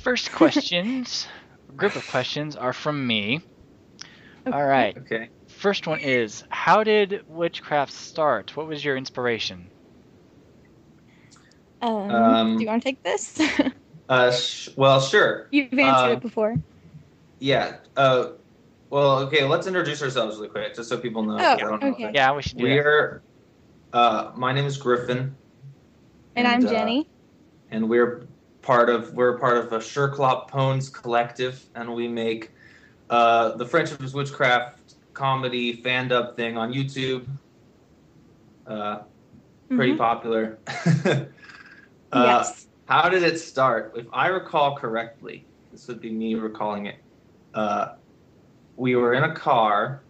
First questions, group of questions are from me. Okay. All right. Okay. First one is, how did witchcraft start? What was your inspiration? Do you want to take this? Well, sure. You've answered it before. Yeah. Well, okay. Let's introduce ourselves really quick, just so people know. Oh, I don't know okay. that. Yeah, we should do that. We're. My name is Griffin. And I'm Jenny. And we're part of a Sherklop Pones collective, and we make the Friendship is Witchcraft comedy fan-dub thing on YouTube. Pretty popular. Yes. How did it start? If I recall correctly, this would be me recalling it. We were in a car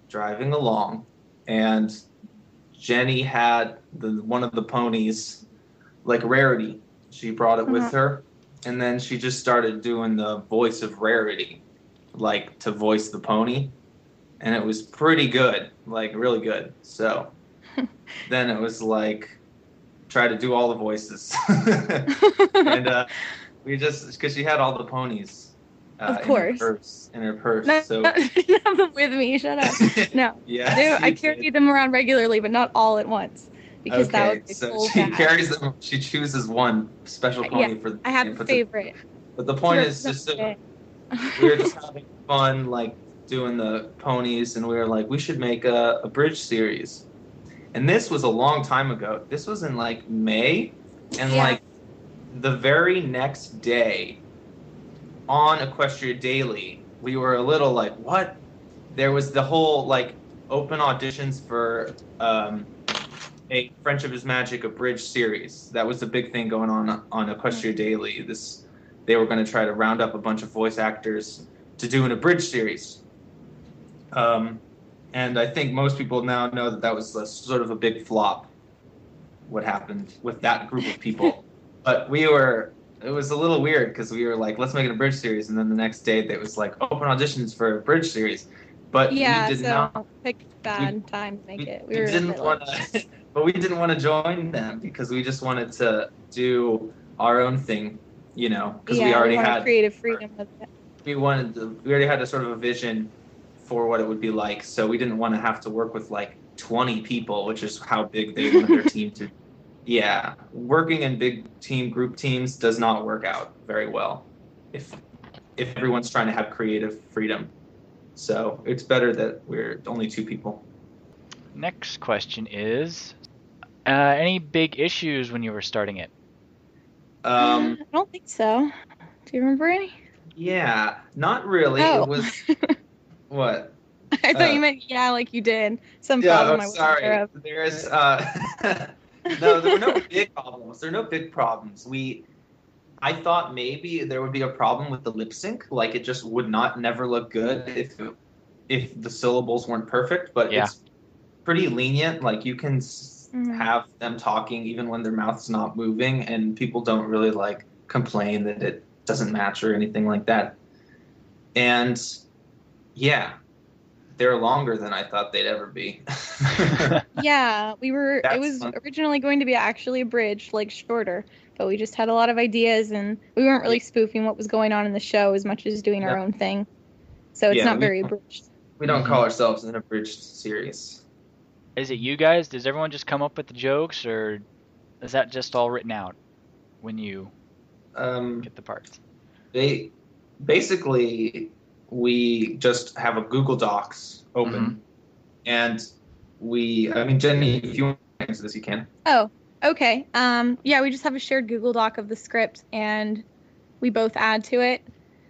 driving along, and Jenny had one of the ponies, like Rarity. She brought it with her, and then she just started doing the voice of Rarity, like to voice the pony, and it was pretty good, like really good. So then it was like try to do all the voices, and we just because she had all the ponies. Of course. In her purse. No, So I didn't have them with me. Shut up. No. yeah, I carry them around regularly, but not all at once. Because that would be so so she bad. carries them. She chooses one special pony for. I have a favorite. But the point is just we were just having fun, like doing the ponies, and we were like, we should make a bridge series. And this was a long time ago. This was in like May, and like the very next day on Equestria Daily, we were a little like, what? There was the whole like open auditions for a Friendship is Magic, a bridge series. That was the big thing going on Equestria Daily. They were going to try to round up a bunch of voice actors to do in a bridge series. And I think most people now know that was sort of a big flop, what happened with that group of people. But it was a little weird because we were like, let's make it a bridge series. And then the next day it was like, open auditions for a bridge series. But we did not picked bad time to make it. We didn't want to, but we didn't want to join them because we just wanted to do our own thing, because we already had creative freedom with it. We already had a sort of a vision for what it would be like, so we didn't want to have to work with like 20 people, which is how big they wanted their team to. Yeah, working in big group teams does not work out very well if everyone's trying to have creative freedom. So it's better that we're only 2 people. Next question is, any big issues when you were starting it? I don't think so. Do you remember any? Yeah, not really. Oh. It was what? I thought you meant like you did. Some problem I wasn't sorry. aware of. There's no, there were no big problems. There are no big problems. I thought maybe there would be a problem with the lip sync, like it just would never look good if the syllables weren't perfect. But it's pretty lenient. Like you can have them talking even when their mouth's not moving, and people don't really like complain that it doesn't match or anything like that. And yeah, they're longer than I thought they'd ever be. Yeah, it was originally going to be actually a bridge, like shorter, but we just had a lot of ideas and we weren't really spoofing what was going on in the show as much as doing our own thing. So it's not very abridged. We don't call ourselves an abridged series. Is it you guys? Does everyone just come up with the jokes, or is that just all written out when you get the parts? Basically, we just have a Google Docs open, and Jenny, if you want to answer this, you can. Oh, okay. We just have a shared Google Doc of the script, and we both add to it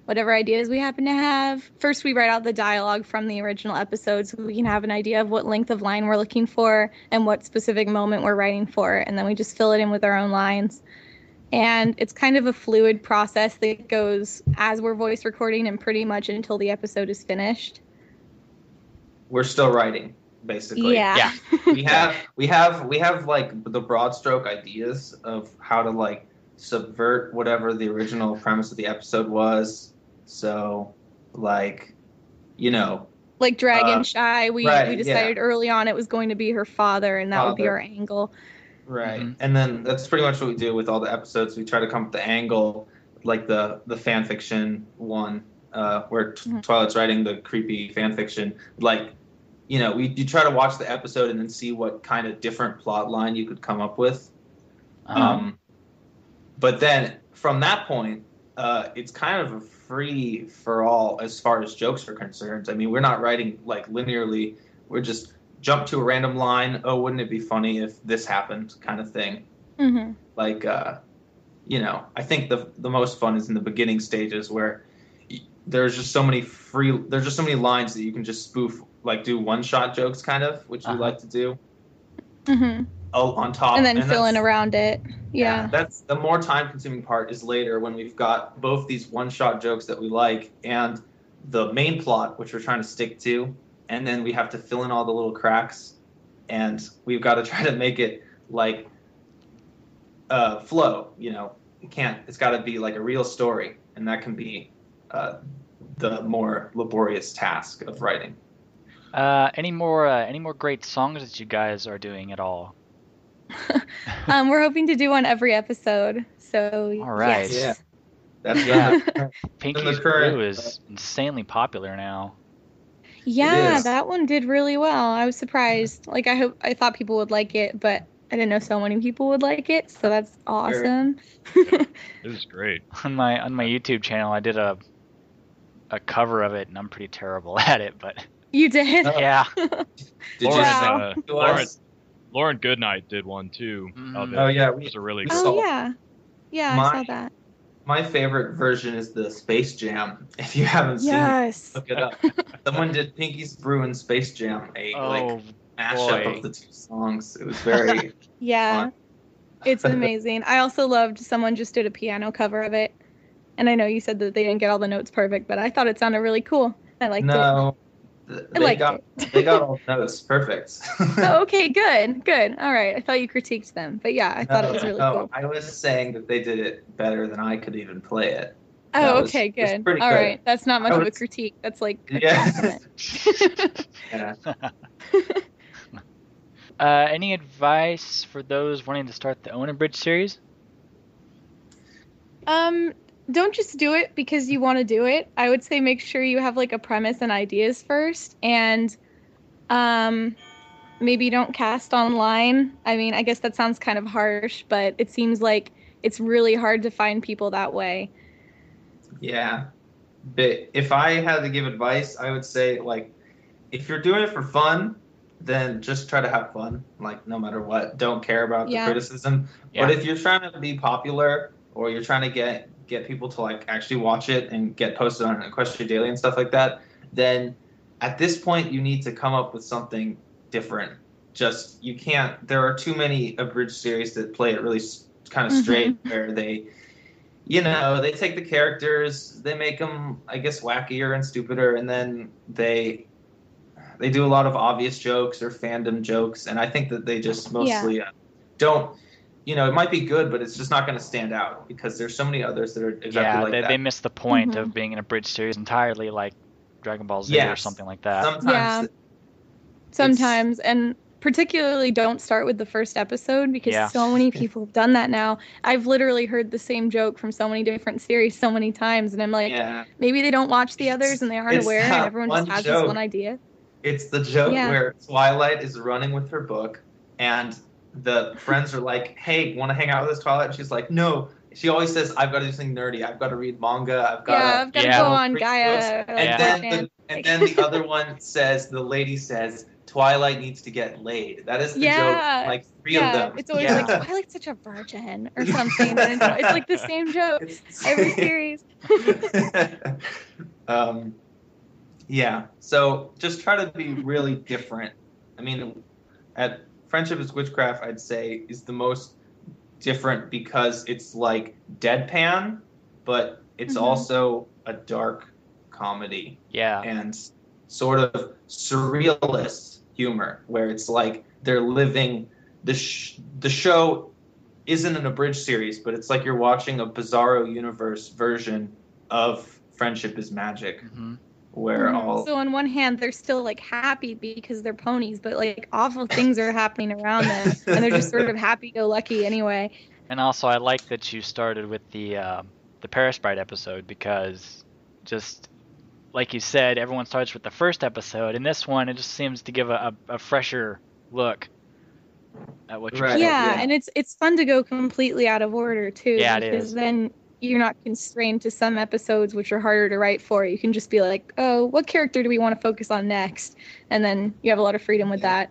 whatever ideas we happen to have. First, we write out the dialogue from the original episode so we can have an idea of what length of line we're looking for and what specific moment we're writing for, and then we just fill it in with our own lines. And it's kind of a fluid process that goes as we're voice recording and pretty much until the episode is finished. We're still writing, basically. Yeah. we have like the broad stroke ideas of how to like subvert whatever the original premise of the episode was. So, like, like Dragon Shy, we decided early on it was going to be her father, and that would be our angle. Right. And then that's pretty much what we do with all the episodes. We try to come up with the angle like the fan fiction one, where Twilight's writing the creepy fan fiction, like, you know, you try to watch the episode and then see what kind of different plot line you could come up with. But then from that point, it's kind of a free for all as far as jokes are concerned. I mean, we're not writing like linearly. We're just jump to a random line. Oh, wouldn't it be funny if this happened, kind of thing. Like, you know, I think the most fun is in the beginning stages where there's just so many lines that you can just spoof, like do one-shot jokes kind of, which we like to do. On top. And then fill in around it. Yeah. That's the more time-consuming part is later when we've got both these one-shot jokes that we like and the main plot, which we're trying to stick to, and then we have to fill in all the little cracks, and we've got to try to make it like flow. You know, it's got to be like a real story, and that can be the more laborious task of writing. Any more great songs that you guys are doing at all? We're hoping to do one every episode. So all right, yes. Pinky's Brew is insanely popular now. Yeah, that one did really well. I was surprised. Like I thought people would like it, but I didn't know so many people would like it. So that's awesome. It was great. On my YouTube channel, I did a cover of it, and I'm pretty terrible at it, but. You did? Yeah. Lauren Goodnight did one too. Oh yeah, it was a really good. Oh yeah, I saw that. My favorite version is the Space Jam. If you haven't seen it, look it up. Someone did Pinky's Brew and Space Jam, mashup of the two songs. It was very fun. It's amazing. I also loved someone just did a piano cover of it, and I know you said that they didn't get all the notes perfect, but I thought it sounded really cool. I liked it. They got all the notes perfect. Oh, okay, good. All right. I thought you critiqued them, but yeah, I thought it was really cool. I was saying that they did it better than I could even play it. Okay, good. All right. That's not much of a critique. That's like a any advice for those wanting to start the Own a Bridge series? Don't just do it because you want to do it. I would say make sure you have like a premise and ideas first, and maybe don't cast online. I mean, I guess that sounds kind of harsh, but it seems like it's really hard to find people that way. Yeah. But if I had to give advice, I would say, like, if you're doing it for fun, then just try to have fun, like, no matter what. Don't care about the criticism. Yeah. But if you're trying to be popular, or you're trying to get people to like actually watch it and get posted on Equestria Daily and stuff like that, then at this point you need to come up with something different. Just, you can't, there are too many abridged series that play it really kind of straight, where they, you know, they take the characters, they make them, I guess, wackier and stupider, and then they do a lot of obvious jokes or fandom jokes, and I think that they just mostly don't. You know, it might be good, but it's just not going to stand out because there's so many others that are exactly like that. They miss the point of being an abridged series entirely, like Dragon Ball Z or something like that. Sometimes, and particularly don't start with the first episode because so many people have done that now. I've literally heard the same joke from so many different series so many times, and I'm like, maybe they don't watch the others and they aren't aware, and everyone just has this one idea. It's the joke where Twilight is running with her book, and the friends are like, hey, want to hang out with us, Twilight? And she's like, no. She always says, I've got to do something nerdy. I've got to read manga. I've got to go on Gaia. And then the other one says, the lady says, Twilight needs to get laid. That is the joke, like 3 of them. It's always like, Twilight's such a virgin or something. And it's like the same joke every series. So just try to be really different. I mean, at Friendship is Witchcraft, I'd say, is the most different because it's like deadpan, but it's also a dark comedy. Yeah. And sort of surrealist humor, where it's like they're living the show isn't an abridged series, but it's like you're watching a Bizarro Universe version of Friendship is Magic. Where so on one hand they're still like happy because they're ponies, but like awful things are happening around them, and they're just sort of happy-go-lucky anyway. And also, I like that you started with the the Paris Bride episode, because just like you said, everyone starts with the first episode, and this one, it just seems to give a fresher look at what you're saying. Yeah, and it's fun to go completely out of order too. Yeah, it because is. Then you're not constrained to some episodes which are harder to write for. You can just be like, oh, what character do we want to focus on next? And then you have a lot of freedom with that.